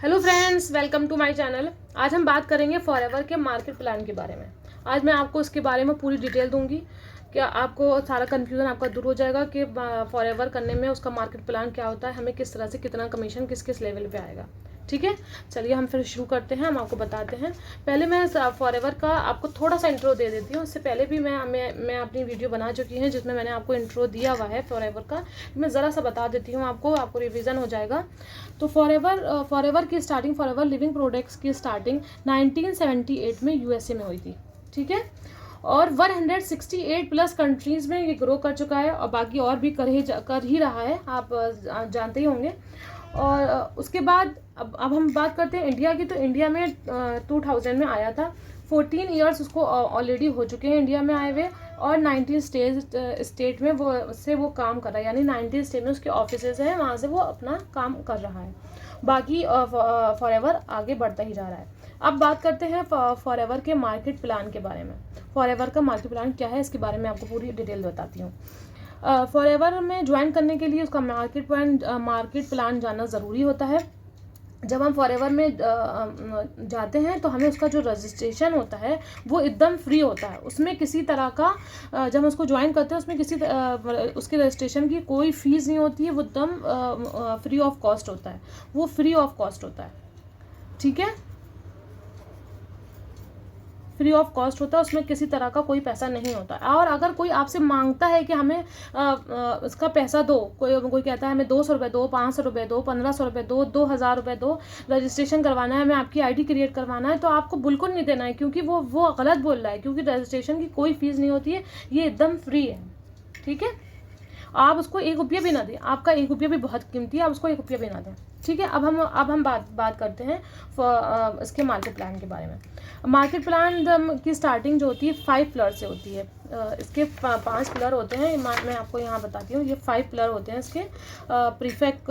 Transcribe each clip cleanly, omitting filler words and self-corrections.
Hello friends, welcome to my channel. आज हम बात करेंगे फॉरएवर के मार्केट प्लान के बारे में। आज मैं आपको इसके बारे में पूरी डिटेल दूंगी कि आपको सारा कन्फ्यूज़न आपका दूर हो जाएगा कि फॉरएवर करने में उसका मार्केट प्लान क्या होता है, हमें किस तरह से कितना कमीशन किस किस लेवल पे आएगा। ठीक है, चलिए हम फिर शुरू करते हैं। हम आपको बताते हैं। पहले मैं फॉरएवर का आपको थोड़ा सा इंट्रो दे देती हूँ। उससे पहले भी मैं अपनी वीडियो बना चुकी है जिसमें मैंने आपको इंट्रो दिया हुआ है फॉरएवर का। मैं ज़रा सा बता देती हूँ, आपको रिवीजन हो जाएगा। तो फॉरएवर की स्टार्टिंग, फॉरएवर लिविंग प्रोडक्ट्स की स्टार्टिंग 1978 में यूएसए में हुई थी। ठीक है, और 168 प्लस कंट्रीज़ में ये ग्रो कर चुका है और बाकी और भी कर ही रहा है, आप जानते ही होंगे। और उसके बाद अब हम बात करते हैं इंडिया की। तो इंडिया में 2000 में आया था। 14 ईयर्स उसको ऑलरेडी हो चुके हैं इंडिया में आए हुए, और 19 स्टेट में वो काम कर रहा है, यानी 19 स्टेट में उसके ऑफिसेज हैं, वहाँ से वो अपना काम कर रहा है। बाकी फॉरएवर आगे बढ़ता ही जा रहा है। अब बात करते हैं फॉरएवर के मार्केट प्लान के बारे में। फॉरएवर का मार्केट प्लान क्या है, इसके बारे में आपको पूरी डिटेल बताती हूँ। फॉरएवर में ज्वाइन करने के लिए उसका मार्केट प्लान जानना ज़रूरी होता है। जब हम फॉरएवर में जाते हैं तो हमें उसका जो रजिस्ट्रेशन होता है वो एकदम फ्री होता है। उसमें किसी तरह का जब हम उसको ज्वाइन करते हैं उसमें उसके रजिस्ट्रेशन की कोई फ़ीस नहीं होती है। वो एकदम फ्री ऑफ कॉस्ट होता है। वो फ्री ऑफ कॉस्ट होता है। ठीक है, फ्री ऑफ कॉस्ट होता है। उसमें किसी तरह का कोई पैसा नहीं होता। और अगर कोई आपसे मांगता है कि हमें इसका पैसा दो, कोई कहता है हमें 200 रुपये दो, 500 रुपये दो, 1500 रुपये दो, 2000 रुपये दो, रजिस्ट्रेशन करवाना है, हमें आपकी आईडी क्रिएट करवाना है, तो आपको बिल्कुल नहीं देना है, क्योंकि वो गलत बोल रहा है। क्योंकि रजिस्ट्रेशन की कोई फीस नहीं होती है, ये एकदम फ्री है। ठीक है, आप उसको 1 रुपया भी ना दें। आपका 1 रुपया भी बहुत कीमती है, आप उसको 1 रुपया भी ना दें। ठीक है, अब हम बात करते हैं इसके मार्केट प्लान के बारे में। मार्केट प्लान की स्टार्टिंग जो होती है 5 पिलर से होती है। इसके 5 पिलर होते हैं। मैं आपको यहाँ बताती हूँ। ये 5 पिलर होते हैं इसके। Prefect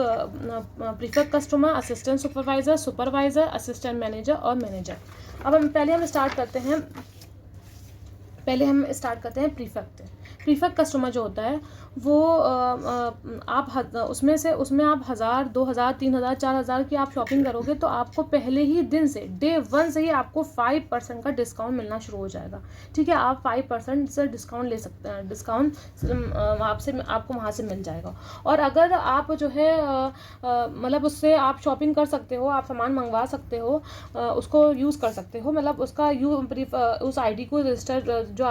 customer, assistant supervisor, supervisor, assistant manager और मैनेजर। अब पहले हम स्टार्ट करते हैं प्रीफेक्ट कस्टमर जो होता है वो उसमें आप 1000, 2000, 3000, 4000 की आप शॉपिंग करोगे तो आपको पहले ही दिन से, डे 1 से ही आपको 5% का डिस्काउंट मिलना शुरू हो जाएगा। ठीक है, आप 5% से डिस्काउंट ले सकते हैं। डिस्काउंट आपको वहाँ से मिल जाएगा। और अगर आप जो है मतलब उससे आप शॉपिंग कर सकते हो, आप सामान मंगवा सकते हो, उसको यूज़ कर सकते हो। मतलब उसका उस आईडी को रजिस्टर जो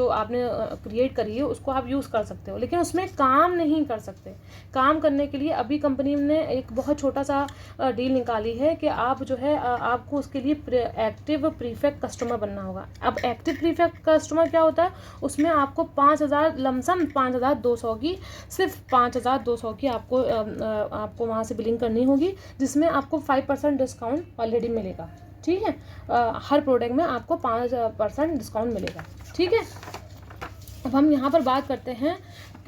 आपने क्रिएट करी है उसको आप यूज़ कर सकते हो, लेकिन उसमें काम नहीं कर सकते। काम करने के लिए अभी कंपनी ने एक बहुत छोटा सा डील निकाली है कि आप जो है आपको उसके लिए एक्टिव प्रीफेक्ट कस्टमर बनना होगा। अब एक्टिव प्रीफेक्ट कस्टमर क्या होता है, उसमें आपको 5000 लमसम 5200 की, सिर्फ 5200 की आपको वहाँ से बिलिंग करनी होगी, जिसमें आपको 5% डिस्काउंट ऑलरेडी मिलेगा। ठीक है, हर प्रोडक्ट में आपको 5% डिस्काउंट मिलेगा। ठीक है, अब हम यहाँ पर बात करते हैं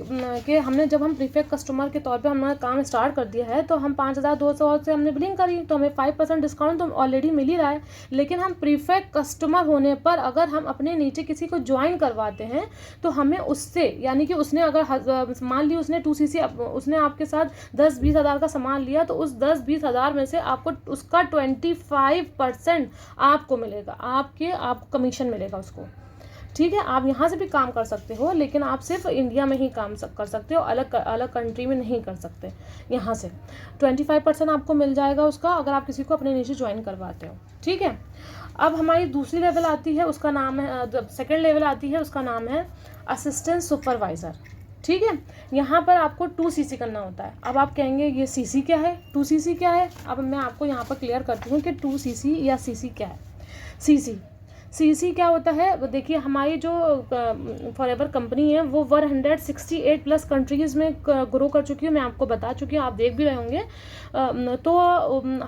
कि जब हम प्रीफेक्ट कस्टमर के तौर पे हमने काम स्टार्ट कर दिया है तो हम 5200 से हमने बिलिंग करी तो हमें 5% डिस्काउंट तो ऑलरेडी मिल ही रहा है। लेकिन हम प्रीफेक्ट कस्टमर होने पर अगर हम अपने नीचे किसी को ज्वाइन करवाते हैं तो हमें उससे, यानी कि उसने अगर मान ली उसने 2cc उसने आपके साथ 10-20 हज़ार का सामान लिया, तो उस 10-20 हज़ार में से आपको उसका 25% आपको मिलेगा, आपको कमीशन मिलेगा उसको। ठीक है, आप यहाँ से भी काम कर सकते हो, लेकिन आप सिर्फ इंडिया में ही काम कर सकते हो, अलग कंट्री में नहीं कर सकते। यहाँ से 25% आपको मिल जाएगा उसका, अगर आप किसी को अपने नीचे ज्वाइन करवाते हो। ठीक है, अब हमारी दूसरी लेवल आती है, उसका नाम है, सेकेंड लेवल आती है, उसका नाम है असिस्टेंट सुपरवाइज़र। ठीक है, यहाँ पर आपको 2cc करना होता है। अब आप कहेंगे ये cc क्या है, 2cc क्या है। अब मैं आपको यहाँ पर क्लियर करती हूँ कि 2cc या cc क्या है। सीसी क्या होता है, देखिए हमारी जो फॉरएवर कंपनी है वो 168 प्लस कंट्रीज़ में ग्रो कर चुकी है। मैं आपको बता चुकी हूँ, आप देख भी रहे होंगे। तो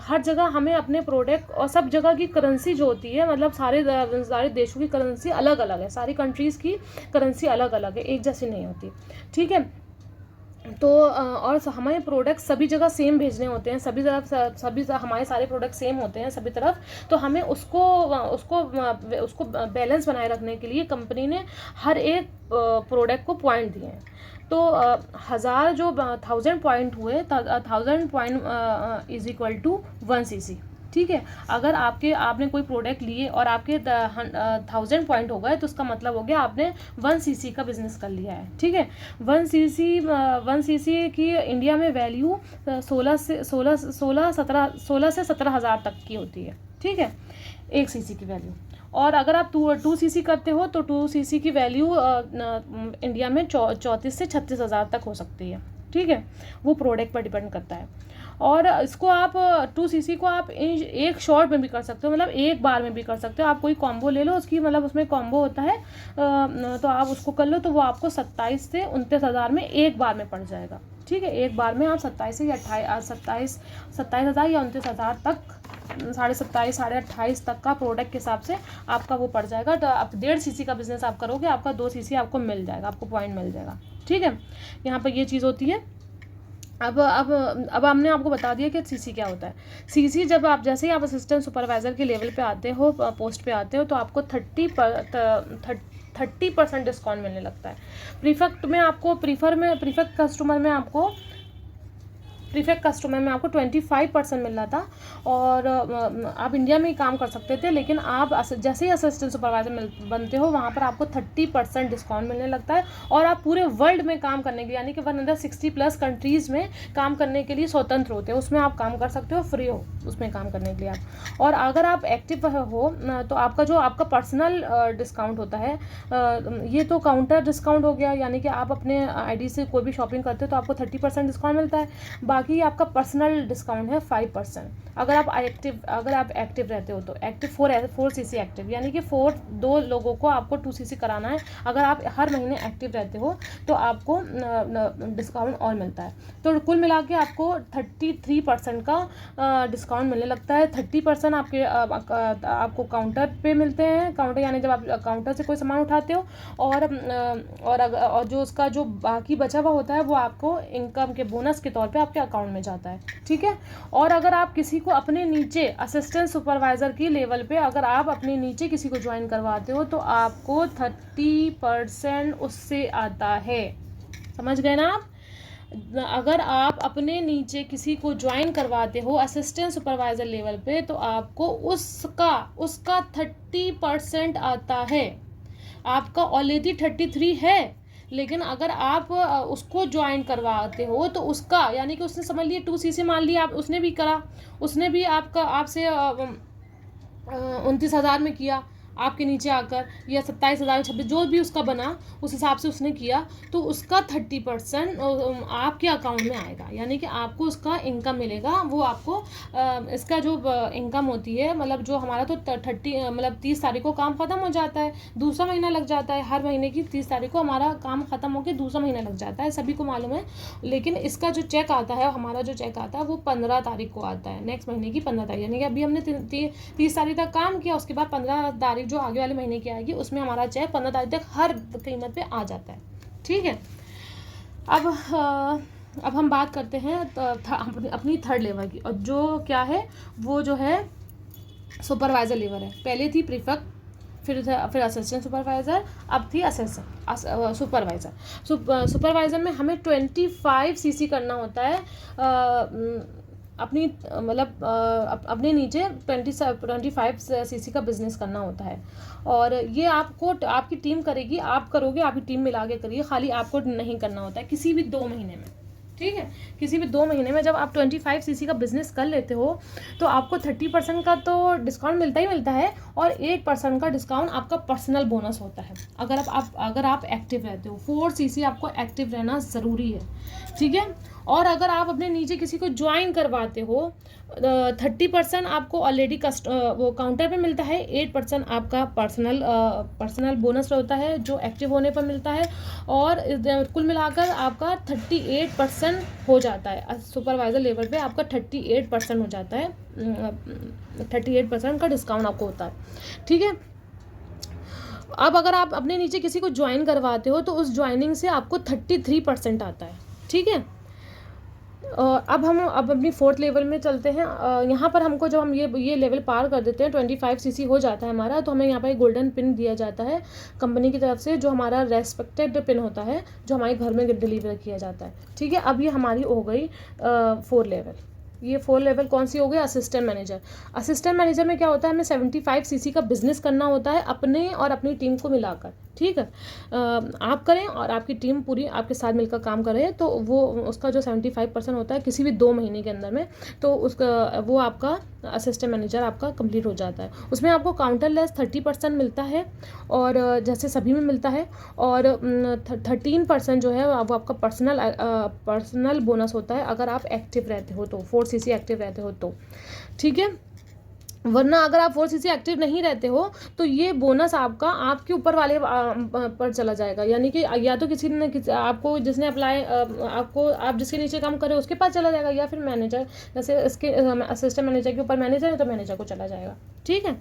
हर जगह हमें अपने प्रोडक्ट, और सब जगह की करेंसी जो होती है, मतलब सारे देशों की करेंसी अलग अलग है, सारी कंट्रीज़ की करेंसी अलग अलग है, एक जैसी नहीं होती। ठीक है, तो और हमारे प्रोडक्ट सभी जगह सेम भेजने होते हैं, हमारे सारे प्रोडक्ट सेम होते हैं सभी तरफ। तो हमें उसको बैलेंस बनाए रखने के लिए कंपनी ने हर एक प्रोडक्ट को पॉइंट दिए हैं। तो 1000 पॉइंट हुए, 1000 point is equal to 1 cc। ठीक है। अगर आपने कोई प्रोडक्ट लिए और आपके 1000 पॉइंट हो गए तो उसका मतलब हो गया आपने 1 सीसी का बिजनेस कर लिया है। ठीक है। 1 सीसी की इंडिया में वैल्यू 16 से 17 हज़ार तक की होती है। ठीक है, 1 सीसी की वैल्यू। और अगर आप 2 सीसी करते हो तो 2 सीसी की वैल्यू इंडिया में 34 से 36 हज़ार तक हो सकती है। ठीक है, वो प्रोडक्ट पर डिपेंड करता है। और इसको आप 2 सीसी को आप एक शॉट में भी कर सकते हो, मतलब एक बार में भी कर सकते हो। आप कोई कॉम्बो ले लो उसकी, मतलब उसमें कॉम्बो होता है, तो आप उसको कर लो तो वो आपको 27 से 29 हज़ार में एक बार में पड़ जाएगा। ठीक है, एक बार में आप 27 से 27 हज़ार या 29 हज़ार तक, 27.5 28 तक का प्रोडक्ट के हिसाब से आपका वो पड़ जाएगा। तो आप 1.5 सीसी का बिजनेस आप करोगे, आपका 2 सीसी आपको मिल जाएगा, आपको पॉइंट मिल जाएगा। ठीक है, यहाँ पर ये चीज़ होती है। अब हमने आपको बता दिया कि सीसी क्या होता है। सीसी जब आप जैसे ही आप असिस्टेंट सुपरवाइज़र के लेवल पे आते हो, पोस्ट पे आते हो, तो आपको 30% डिस्काउंट मिलने लगता है। प्रीफेक्ट कस्टमर में आपको 25% मिल रहा था। और आप इंडिया में ही काम कर सकते थे, लेकिन आप जैसे ही असिस्टेंट सुपरवाइज़र बनते हो वहाँ पर आपको 30% डिस्काउंट मिलने लगता है। और आप पूरे वर्ल्ड में काम करने के लिए, यानी कि 160+ कंट्रीज़ में काम करने के लिए स्वतंत्र होते हो, उसमें आप काम कर सकते हो, फ्री हो उसमें काम करने के लिए आप। और अगर आप एक्टिव हो तो आपका पर्सनल डिस्काउंट होता है, ये तो काउंटर डिस्काउंट हो गया, यानी कि आप अपने आईडी से कोई भी शॉपिंग करते हो तो आपको 30% डिस्काउंट मिलता है। बाकी आपका पर्सनल डिस्काउंट है 5%। अगर आप एक्टिव रहते हो तो एक्टिव 4 सीसी एक्टिव, यानी कि 2 लोगों को आपको 2 सीसी कराना है। अगर आप हर महीने एक्टिव रहते हो तो आपको डिस्काउंट और मिलता है। तो कुल मिला के आपको 33% का डिस्काउंट मिलने लगता है। 30% आपको काउंटर पे मिलते हैं, काउंटर यानी जब आप काउंटर से कोई सामान उठाते हो। और जो उसका जो बाकी बचा हुआ होता है वो आपको इनकम के बोनस के तौर पे आपके अकाउंट में जाता है। ठीक है। और अगर आप किसी को अपने नीचे असिस्टेंट सुपरवाइज़र की लेवल पे अगर आप अपने नीचे किसी को ज्वाइन करवाते हो तो आपको 30% उससे आता है। समझ गए ना आप? अगर आप अपने नीचे किसी को ज्वाइन करवाते हो असिस्टेंट सुपरवाइज़र लेवल पे तो आपको उसका 30% आता है। आपका ऑलरेडी 33 है, लेकिन अगर आप उसको ज्वाइन करवाते हो तो उसका, यानी कि उसने समझ लिए 2 सीसी मान लिया, आप उसने भी करा, उसने भी आपसे 29 हज़ार में किया आपके नीचे आकर, या 27,000 26 जो भी उसका बना उस हिसाब से उसने किया, तो उसका 30% आपके अकाउंट में आएगा, यानी कि आपको उसका इनकम मिलेगा। वो आपको इसका जो इनकम होती है, मतलब जो हमारा तो 30 तारीख को काम ख़त्म हो जाता है, दूसरा महीना लग जाता है। हर महीने की 30 तारीख को हमारा काम ख़त्म होकर दूसरा महीना लग जाता है, सभी को मालूम है। लेकिन इसका जो चेक आता है, हमारा जो चेक आता है वो 15 तारीख को आता है, नेक्स्ट महीने की 15 तारीख, यानी कि अभी हमने 30 तारीख तक काम किया, उसके बाद 15 तारीख जो आगे वाले महीने की आएगी उसमें हमारा चेक 15 तारीख तक हर कीमत पे आ जाता है। ठीक है। अब हम बात करते हैं अपनी थर्ड लेवल की, और जो क्या है वो जो है सुपरवाइज़र लेवल है। पहले थी प्रीफेक्ट, फिर असिस्टेंट सुपरवाइज़र, अब थी असिस्टेंट सुपरवाइज़र। सुपरवाइज़र में हमें 25 सीसी करना होता है, अपने नीचे 25 सीसी का बिजनेस करना होता है। और ये आपकी टीम करेगी, आप करोगे, आपकी टीम मिला के करिए, खाली आपको नहीं करना होता है किसी भी 2 महीने में। ठीक है, किसी भी 2 महीने में जब आप 25 सीसी का बिजनेस कर लेते हो तो आपको 30% का तो डिस्काउंट मिलता ही मिलता है, और 1% का डिस्काउंट आपका पर्सनल बोनस होता है अगर आप एक्टिव रहते हो। 4 सीसी आपको एक्टिव रहना ज़रूरी है। ठीक है। और अगर आप अपने नीचे किसी को ज्वाइन करवाते हो 30% आपको ऑलरेडी वो काउंटर पे मिलता है, 8% आपका पर्सनल बोनस होता है जो एक्टिव होने पर मिलता है, और कुल मिलाकर आपका 38% हो जाता है। सुपरवाइज़र लेवल पे आपका 38% हो जाता है, 38% का डिस्काउंट आपको होता है। ठीक है। अब अगर आप अपने नीचे किसी को ज्वाइन करवाते हो तो उस ज्वाइनिंग से आपको 33% आता है। ठीक है। अब अपनी 4th लेवल में चलते हैं। यहाँ पर हमको जब हम ये लेवल पार कर देते हैं, 25 सीसी हो जाता है हमारा, तो हमें यहाँ पर एक गोल्डन पिन दिया जाता है कंपनी की तरफ से, जो हमारा रेस्पेक्टेड पिन होता है, जो हमारे घर में डिलीवर किया जाता है। ठीक है। अब ये हमारी हो गई 4 लेवल। ये 4 लेवल कौन सी हो गई, असिस्टेंट मैनेजर। असिस्टेंट मैनेजर में क्या होता है, हमें 75 सीसी का बिजनेस करना होता है अपने और अपनी टीम को मिलाकर, ठीक है। आप करें और आपकी टीम पूरी आपके साथ मिलकर काम करे, तो वो उसका जो 75% होता है किसी भी 2 महीने के अंदर में, तो उसका वो आपका असिस्टेंट मैनेजर आपका कंप्लीट हो जाता है। उसमें आपको काउंटर लेस 30% मिलता है, और जैसे सभी में मिलता है, और 13% जो है वो आपका पर्सनल बोनस होता है अगर आप एक्टिव रहते हो तो, 4 सीसी एक्टिव रहते हो तो, ठीक है। वरना अगर आप 4 सीसी एक्टिव नहीं रहते हो तो ये बोनस आपका आपके ऊपर वाले पर चला जाएगा, यानी कि या तो किसी ने आपको जिसने अप्लाई आपको आप जिसके नीचे काम कर रहे हो उसके पास चला जाएगा, या फिर मैनेजर, जैसे इसके असिस्टेंट मैनेजर के ऊपर मैनेजर है तो मैनेजर को चला जाएगा, ठीक है।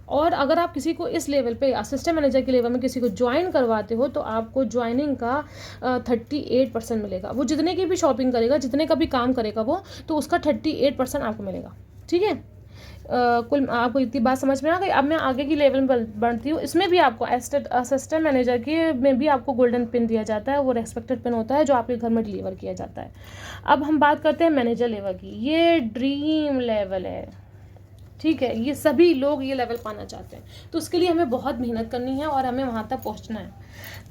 और अगर आप किसी को इस लेवल पे असिस्टेंट मैनेजर के लेवल में किसी को ज्वाइन करवाते हो तो आपको ज्वाइनिंग का 38% मिलेगा। वो जितने की भी शॉपिंग करेगा, जितने का भी काम करेगा वो, तो उसका 38% आपको मिलेगा, ठीक है। कुल आपको इतनी बात समझ में आ गई। अब मैं आगे की लेवल में बढ़ती हूँ। इसमें भी आपको असिस्टेंट मैनेजर के में भी आपको गोल्डन पिन दिया जाता है, वो रेस्पेक्टेड पिन होता है जो आपके घर में डिलीवर किया जाता है। अब हम बात करते हैं मैनेजर लेवल की। ये ड्रीम लेवल है, ठीक है। ये सभी लोग ये लेवल पाना चाहते हैं, तो उसके लिए हमें बहुत मेहनत करनी है और हमें वहाँ तक पहुँचना है।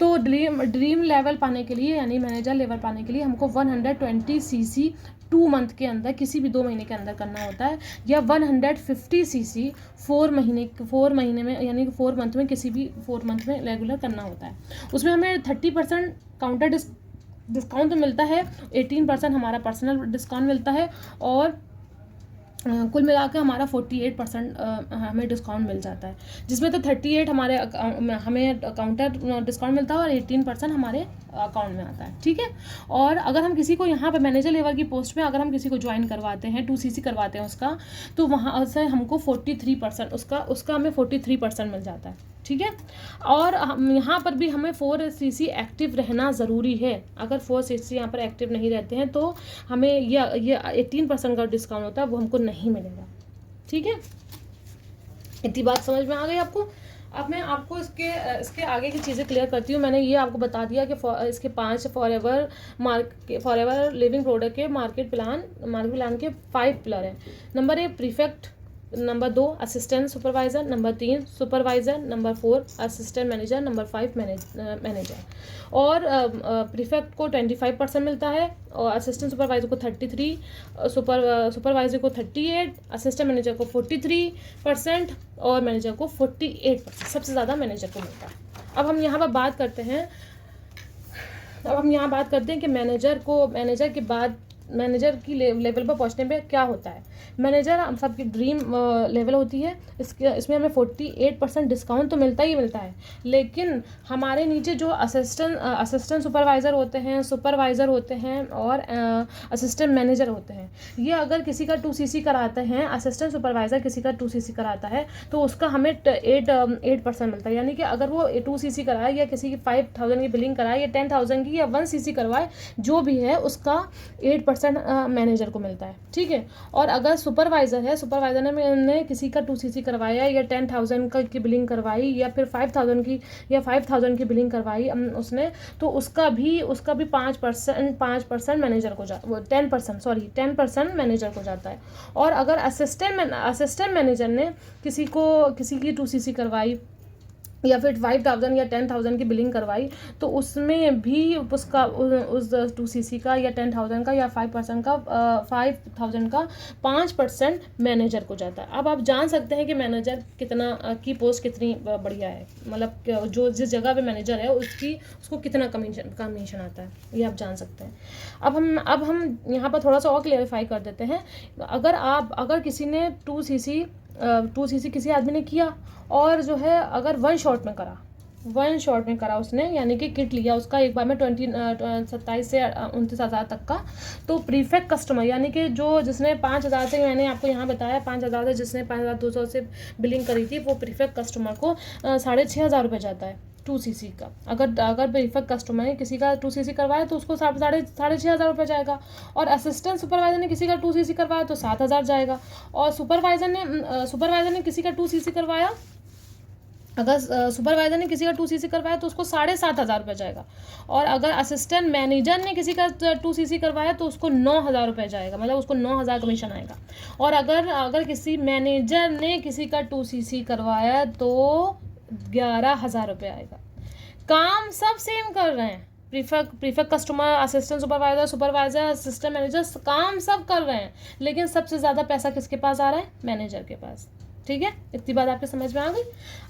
तो ड्रीम लेवल पाने के लिए, यानी मैनेजर लेवल पाने के लिए, हमको 120 सीसी 2 मंथ के अंदर, किसी भी 2 महीने के अंदर करना होता है, या 150 सीसी 4 महीने में, यानी कि 4 मंथ में, किसी भी 4 मंथ में रेगुलर करना होता है। उसमें हमें 30% काउंटर डिस्काउंट तो मिलता है, 18% हमारा पर्सनल डिस्काउंट मिलता है, और कुल मिलाकर हमारा 48% हमें डिस्काउंट मिल जाता है, जिसमें तो 38 हमारे हमें काउंटर डिस्काउंट मिलता है और 18% हमारे अकाउंट में आता है, ठीक है। और अगर हम किसी को यहाँ पर मैनेजर लेवल की पोस्ट में अगर हम किसी को ज्वाइन करवाते हैं, 2 सीसी करवाते हैं उसका, तो वहाँ से हमको 43% उसका हमें 43% मिल जाता है, ठीक है। और हम यहाँ पर भी हमें 4 सीसी एक्टिव रहना ज़रूरी है। अगर 4 सीसी यहाँ पर एक्टिव नहीं रहते हैं तो हमें ये 18% का डिस्काउंट होता है, वो हमको नहीं मिलेगा, ठीक है। इतनी बात समझ में आ गई आपको। अब मैं आपको इसके आगे की चीज़ें क्लियर करती हूँ। मैंने ये आपको बता दिया कि इसके 5 फॉरएवर लिविंग प्रोडक्ट के मार्केट प्लान के 5 पिलर हैं। Number 1 prefect, number 2 assistant supervisor, number 3 supervisor, number 4 assistant manager, number 5 manager. और प्रीफेक्ट को 25% मिलता है, और असिस्टेंट सुपरवाइज़र को 33, सुपरवाइज़र को 38, असिस्टेंट मैनेजर को 43% और मैनेजर को 48%। सबसे ज़्यादा मैनेजर को मिलता है। अब हम यहाँ पर बात करते हैं कि मैनेजर के बाद मैनेजर की लेवल पर पहुंचने पे क्या होता है। मैनेजर हम सबकी ड्रीम लेवल होती है। इसमें हमें 48% डिस्काउंट तो मिलता ही मिलता है, लेकिन हमारे नीचे जो असिस्टेंट सुपरवाइज़र होते हैं, सुपरवाइज़र होते हैं और असिस्टेंट मैनेजर होते हैं, ये अगर किसी का 2 सीसी कराते हैं, असिस्टेंट सुपरवाइज़र किसी का 2 सीसी कराता है तो उसका हमें 8% मिलता है। यानी कि अगर वो 2 सीसी कराए या किसी की 5000 की बिलिंग कराए या 10,000 की या 1 सीसी करवाए, जो भी है उसका 8% मैनेजर को मिलता है, ठीक है। और अगर सुपरवाइज़र है, सुपरवाइज़र ने किसी का 2 सीसी करवाया या 10,000 की बिलिंग करवाई या फिर 5,000 की बिलिंग करवाई उसने, तो उसका भी 5% मैनेजर को 10% मैनेजर को जाता है। और अगर असिस्टेंट मैनेजर ने किसी की 2 सीसी करवाई या फिर 5,000 या 10,000 की बिलिंग करवाई, तो उसमें भी उसका उस 2 सीसी का या 10,000 का या 5,000 का 5% मैनेजर को जाता है। अब आप जान सकते हैं कि मैनेजर की पोस्ट कितनी बढ़िया है, मतलब जो जिस जगह पे मैनेजर है उसको कितना कमीशन आता है, ये आप जान सकते हैं। अब हम यहाँ पर थोड़ा सा और क्लेरिफाई कर देते हैं। अगर किसी ने 2 सीसी किसी आदमी ने किया और जो है अगर 1 शॉट में करा उसने, यानी कि किट लिया उसका एक बार में 27 से 29,000 तक का, तो प्रीफेक्ट कस्टमर, यानी कि जिसने 5,000 से, मैंने आपको यहाँ बताया 5,000 से जिसने 5,200 से बिलिंग करी थी, वो प्रीफेक्ट कस्टमर को 6,500 रुपये जाता है 2 सीसी का। अगर प्रीफेक्ट कस्टमर ने किसी का 2 सीसी करवाया तो उसको 6,500 रुपये जाएगा। और असिस्टेंट सुपरवाइज़र ने किसी का 2 सीसी करवाया तो 7,000 जाएगा। और सुपरवाइज़र ने किसी का 2 सीसी करवाया अगर सुपरवाइज़र ने किसी का 2cc करवाया तो उसको 7,500 रुपये जाएगा, और अगर असिस्टेंट मैनेजर ने किसी का 2cc करवाया तो उसको 9,000 रुपये जाएगा, मतलब उसको 9,000 कमीशन आएगा। और अगर किसी मैनेजर ने किसी का 2cc करवाया तो 11,000 रुपये आएगा। काम सब सेम कर रहे हैं, prefect customer, assistant supervisor, assistant manager, काम सब कर रहे हैं, लेकिन सबसे ज़्यादा पैसा किसके पास आ रहा है? मैनेजर के पास। ठीक है, इतनी बात आपके समझ में आ गई।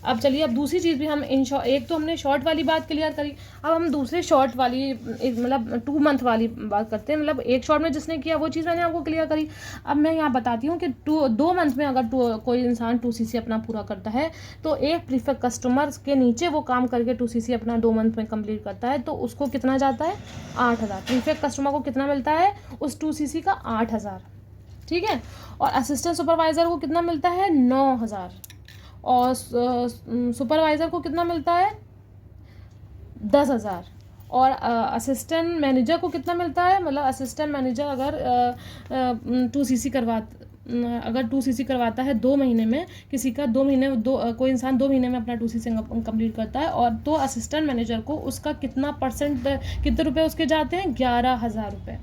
अब चलिए, अब दूसरी चीज़ भी हम एक तो हमने शॉर्ट वाली बात क्लियर करी, अब हम दूसरे शॉर्ट वाली मतलब 2 मंथ वाली बात करते हैं। मतलब एक शॉर्ट में जिसने किया वो चीज़ मैंने आपको क्लियर करी। अब मैं यहाँ बताती हूँ कि 2 मंथ में अगर कोई इंसान 2cc अपना पूरा करता है तो एक प्रीफेक्ट कस्टमर के नीचे वो काम करके 2cc अपना 2 मंथ में कंप्लीट करता है तो उसको कितना जाता है? 8,000। प्रीफेक्ट कस्टमर को कितना मिलता है उस 2cc का? 8,000। ठीक है, और असिस्टेंट सुपरवाइज़र को कितना मिलता है? 9,000। और सुपरवाइज़र को कितना मिलता है? 10,000। और असिस्टेंट मैनेजर को कितना मिलता है? मतलब असिस्टेंट मैनेजर अगर 2cc करवाता है 2 महीने में, किसी का 2 महीने कोई इंसान 2 महीने में अपना 2cc कंप्लीट करता है, और तो असिस्टेंट मैनेजर को उसका कितने रुपए उसके जाते हैं? 11,000 रुपये।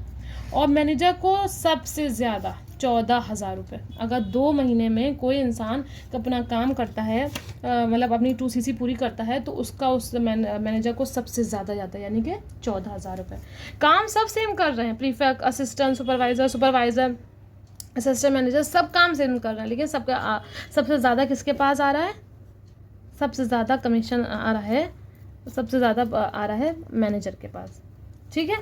और मैनेजर को सबसे ज़्यादा 14,000 रुपये। अगर 2 महीने में कोई इंसान अपना काम करता है, मतलब अपनी 2cc पूरी करता है, तो उसका उस मैनेजर को सबसे ज़्यादा जाता है, यानी कि 14,000 रुपये। काम सब सेम कर रहे हैं, prefect, assistant supervisor, assistant manager, सब काम सेम कर रहे हैं, लेकिन सबसे ज़्यादा किसके पास आ रहा है? सबसे ज़्यादा कमीशन आ रहा है, सबसे ज़्यादा आ रहा है मैनेजर के पास। ठीक है,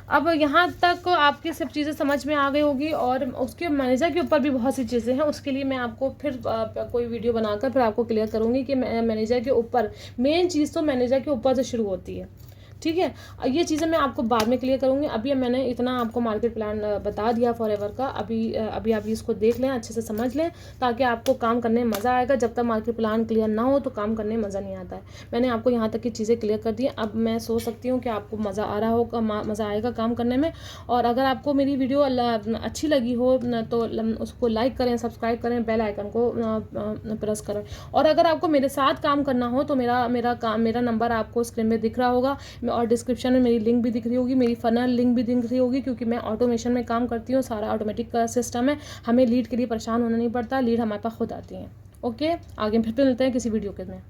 अब यहाँ तक आपकी सब चीज़ें समझ में आ गई होगी, और उसके मैनेजर के ऊपर भी बहुत सी चीज़ें हैं। उसके लिए मैं आपको फिर कोई वीडियो बनाकर फिर आपको क्लियर करूँगी कि मैनेजर के ऊपर, मेन चीज़ तो मैनेजर के ऊपर से शुरू होती है। ठीक है, ये चीज़ें मैं आपको बाद में क्लियर करूँगी। अभी मैंने इतना आपको मार्केट प्लान बता दिया फॉरएवर का। अभी आप इसको देख लें, अच्छे से समझ लें, ताकि आपको काम करने में मज़ा आएगा। जब तक मार्केट प्लान क्लियर ना हो तो काम करने में मज़ा नहीं आता है। मैंने आपको यहाँ तक की चीज़ें क्लियर कर दी। अब मैं सोच सकती हूँ कि आपको मज़ा आ रहा होगा, मज़ा आएगा काम करने में। और अगर आपको मेरी वीडियो अच्छी लगी हो तो उसको लाइक करें, सब्सक्राइब करें, बेल आइकन को प्रेस करें। और अगर आपको मेरे साथ काम करना हो तो मेरा नंबर आपको स्क्रीन में दिख रहा होगा, और डिस्क्रिप्शन में मेरी लिंक भी दिख रही होगी, मेरी फनल लिंक भी दिख रही होगी, क्योंकि मैं ऑटोमेशन में काम करती हूँ। सारा ऑटोमेटिक का सिस्टम है, हमें लीड के लिए परेशान होना नहीं पड़ता, लीड हमारे पास खुद आती हैं। ओके, आगे फिर मिलते हैं किसी वीडियो के में।